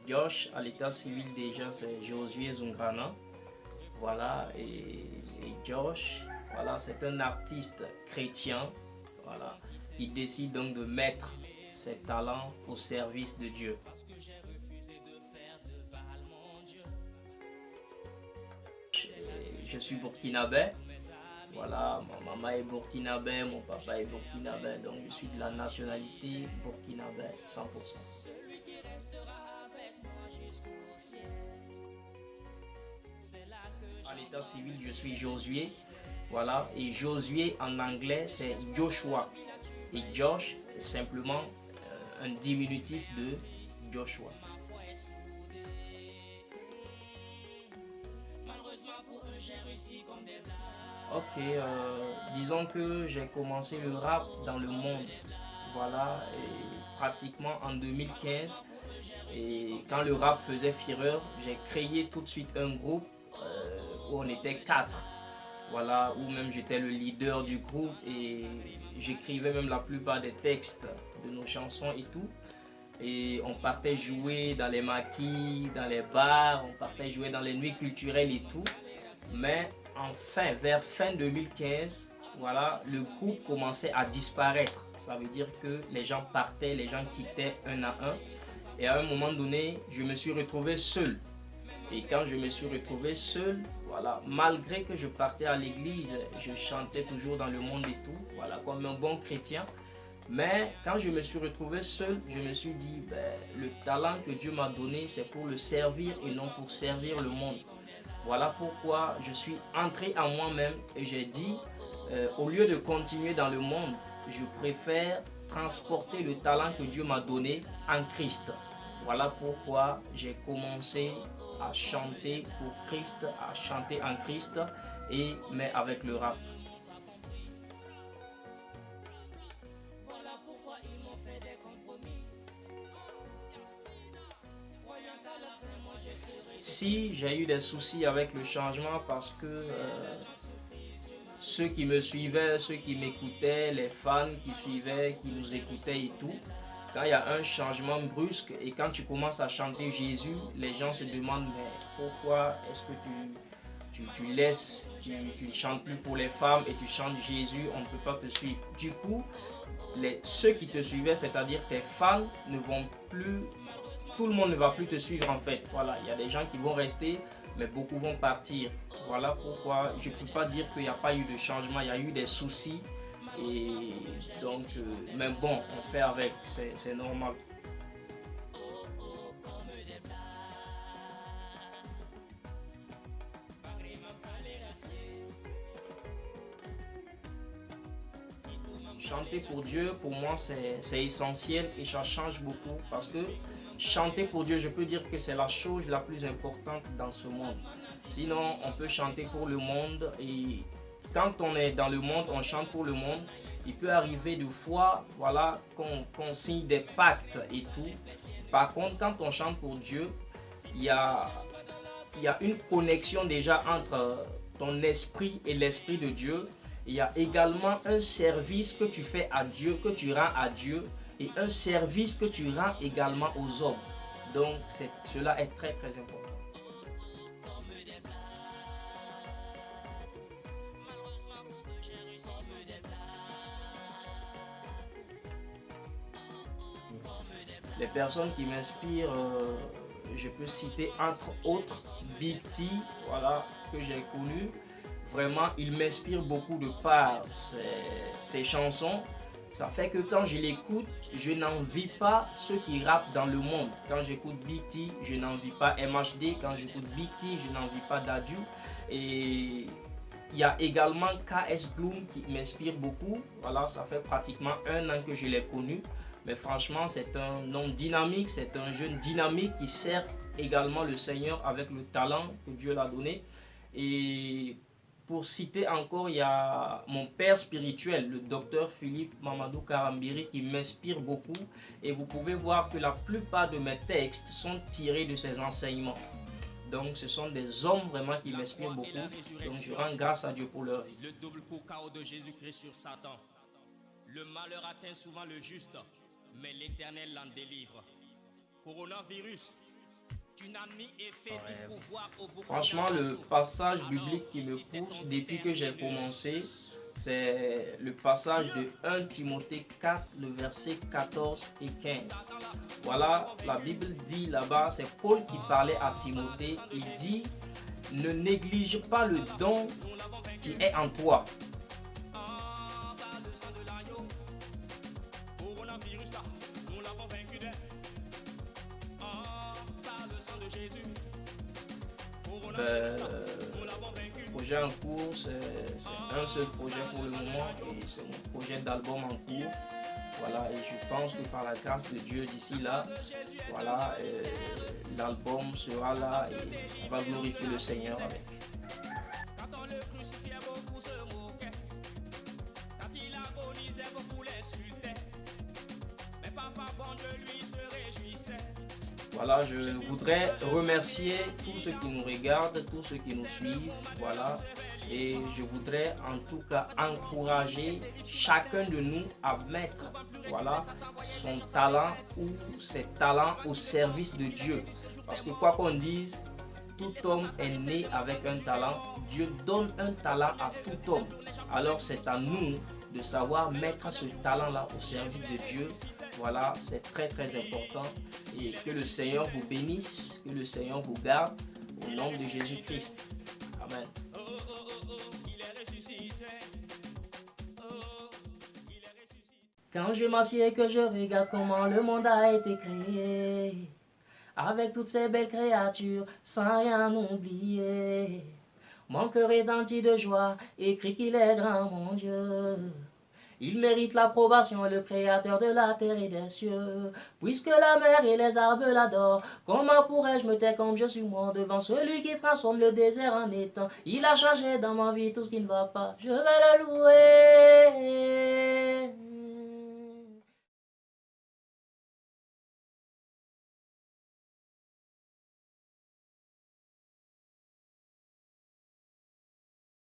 Josh, à l'état civil déjà c'est Josué Zungrana. Voilà, et Josh, voilà, c'est un artiste chrétien. Voilà, il décide donc de mettre ses talents au service de Dieu. Je suis burkinabé. Voilà, ma maman est burkinabé, mon papa est burkinabé, donc je suis de la nationalité burkinabé 100%. À l'état civil, je suis Josué. Voilà, et Josué en anglais c'est Joshua. Et Josh est simplement un diminutif de Joshua. Ok, disons que j'ai commencé le rap dans le monde, voilà, et pratiquement en 2015. Et quand le rap faisait fureur, j'ai créé tout de suite un groupe où on était quatre. Voilà, où même j'étais le leader du groupe et j'écrivais même la plupart des textes de nos chansons et tout. Et on partait jouer dans les maquis, dans les bars, on partait jouer dans les nuits culturelles et tout. Mais enfin, vers fin 2015, voilà, le groupe commençait à disparaître. Ça veut dire que les gens partaient, les gens quittaient un à un. Et à un moment donné, je me suis retrouvé seul. Et quand je me suis retrouvé seul, voilà, malgré que je partais à l'église, je chantais toujours dans le monde et tout, voilà, comme un bon chrétien. Mais quand je me suis retrouvé seul, je me suis dit, le talent que Dieu m'a donné, c'est pour le servir et non pour servir le monde. Voilà pourquoi je suis entré en moi-même et j'ai dit, au lieu de continuer dans le monde, je préfère transporter le talent que Dieu m'a donné en Christ. Voilà pourquoi j'ai commencé à chanter pour Christ, à chanter en Christ, mais avec le rap. Si j'ai eu des soucis avec le changement parce que ceux qui me suivaient, ceux qui m'écoutaient, les fans qui suivaient, qui nous écoutaient et tout, quand il y a un changement brusque et quand tu commences à chanter Jésus, les gens se demandent mais pourquoi est-ce que tu laisses, tu ne chantes plus pour les femmes et tu chantes Jésus, on ne peut pas te suivre. Du coup, ceux qui te suivaient, c'est-à-dire tes fans, ne vont plus, tout le monde ne va plus te suivre en fait. Voilà, il y a des gens qui vont rester, mais beaucoup vont partir. Voilà pourquoi je ne peux pas dire qu'il n'y a pas eu de changement, il y a eu des soucis. Et donc, mais bon, on fait avec, c'est normal. Chanter pour Dieu, pour moi, c'est essentiel et ça change beaucoup parce que chanter pour Dieu, je peux dire que c'est la chose la plus importante dans ce monde. Sinon, on peut chanter pour le monde et quand on est dans le monde, on chante pour le monde. Il peut arriver des fois, voilà, qu'on signe des pactes et tout. Par contre, quand on chante pour Dieu, il y a, il y a une connexion déjà entre ton esprit et l'esprit de Dieu. Il y a également un service que tu fais à Dieu, que tu rends à Dieu, et un service que tu rends également aux hommes. Donc, cela est très très important. Les personnes qui m'inspirent, je peux citer entre autres Big T, voilà, que j'ai connu. Vraiment, il m'inspire beaucoup de par ses chansons. Ça fait que quand je l'écoute, je n'envie pas ceux qui rappent dans le monde. Quand j'écoute Big T, je n'envie pas MHD. Quand j'écoute Big T, je n'envie pas Dadju. Et il y a également KS Bloom qui m'inspire beaucoup. Voilà, ça fait pratiquement 1 an que je l'ai connu. Mais franchement, c'est un homme dynamique, c'est un jeune dynamique qui sert également le Seigneur avec le talent que Dieu l'a donné. Et pour citer encore, il y a mon père spirituel, le docteur Philippe Mamadou Karambiri, qui m'inspire beaucoup. Et vous pouvez voir que la plupart de mes textes sont tirés de ses enseignements. Donc ce sont des hommes vraiment qui m'inspirent beaucoup. Donc je rends grâce à Dieu pour leur vie. Le double coup KO de Jésus-Christ sur Satan. Le malheur atteint souvent le juste, mais l'Éternel l'en délivre. Coronavirus, Ouais. Franchement, le passage biblique qui me pousse depuis que j'ai commencé, c'est le passage de 1 Timothée 4, le verset 14 et 15. Voilà, la Bible dit là-bas, c'est Paul qui parlait à Timothée, il dit, ne néglige pas le don qui est en toi. Le projet en cours, c'est un seul projet pour le moment et c'est mon projet d'album en cours. Voilà, et je pense que par la grâce de Dieu d'ici là, voilà, l'album sera là et on va glorifier le Seigneur avec. Voilà, je voudrais remercier tous ceux qui nous regardent, tous ceux qui nous suivent, voilà, et je voudrais en tout cas encourager chacun de nous à mettre, voilà, son talent ou ses talents au service de Dieu, parce que quoi qu'on dise, tout homme est né avec un talent. Dieu donne un talent à tout homme. Alors c'est à nous de savoir mettre ce talent-là au service de Dieu. Voilà, c'est très très important. Et que le Seigneur vous bénisse, que le Seigneur vous garde au nom de Jésus-Christ. Amen. Quand je m'assieds et que je regarde comment le monde a été créé, avec toutes ces belles créatures, sans rien oublier. Mon cœur est entier de joie, et crie qu'il est grand, mon Dieu. Il mérite l'approbation, le créateur de la terre et des cieux. Puisque la mer et les arbres l'adorent, comment pourrais-je me taire comme je suis moi devant celui qui transforme le désert en étang? Il a changé dans ma vie tout ce qui ne va pas, je vais le louer.